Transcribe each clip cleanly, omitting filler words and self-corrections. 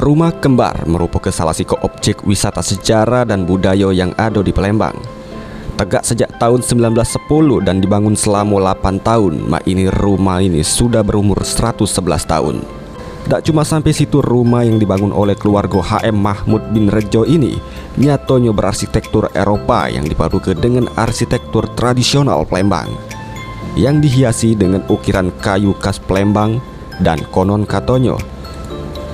Rumah Kembar merupakan salah satu objek wisata sejarah dan budaya yang ada di Palembang. Tegak sejak tahun 1910 dan dibangun selama 8 tahun, rumah ini sudah berumur 111 tahun. Tak cuma sampai situ, rumah yang dibangun oleh keluarga HM Mahmud bin Rejo ini nyatanya berarsitektur Eropa yang dipadukan dengan arsitektur tradisional Palembang, yang dihiasi dengan ukiran kayu khas Palembang. Dan konon katanya,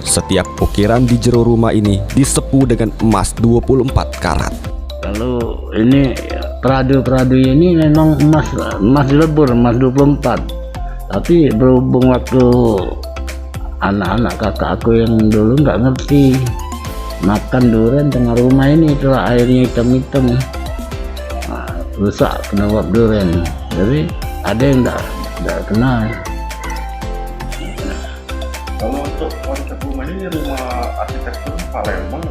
setiap ukiran di jero rumah ini disepu dengan emas 24 karat. Kalau ini peradu ini memang emas dilebur, emas 24. Tapi berhubung waktu anak-anak kakak aku yang dulu nggak ngerti, makan durian tengah rumah ini, itulah airnya hitam-hitam, rusak kena uap durian. Jadi ada yang nggak kenal. Kalau untuk konsep rumah ini rumah arsitektur Palembang.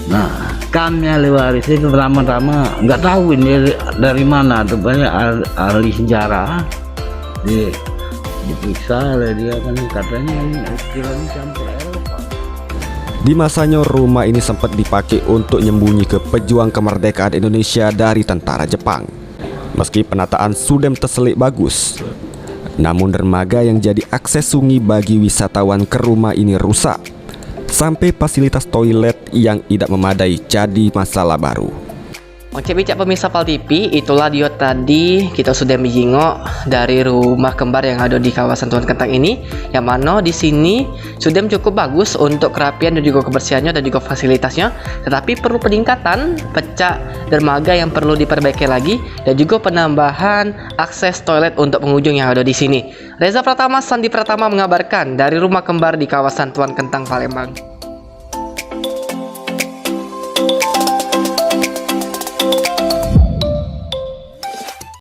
Nah, kami ahli waris itu pertama-tama nggak tahu ini dari mana, tuh banyak ahli sejarah diperiksa oleh dia, kan katanya ini ukiran campur Eropa. Di masanya rumah ini sempat dipakai untuk nyembunyi ke pejuang kemerdekaan Indonesia dari tentara Jepang. Meski penataan sudah terselik bagus, namun dermaga yang jadi akses sungai bagi wisatawan ke rumah ini rusak, sampai fasilitas toilet yang tidak memadai jadi masalah baru. Oke, bijak pemirsa Pal TV, itulah dia tadi kita sudah menjenguk dari rumah kembar yang ada di kawasan Tuan Kentang ini, yang mana di sini sudah cukup bagus untuk kerapian dan juga kebersihannya dan juga fasilitasnya, tetapi perlu peningkatan pecah dermaga yang perlu diperbaiki lagi, dan juga penambahan akses toilet untuk pengunjung yang ada di sini. Reza Pratama, Sandi Pratama mengabarkan dari rumah kembar di kawasan Tuan Kentang, Palembang.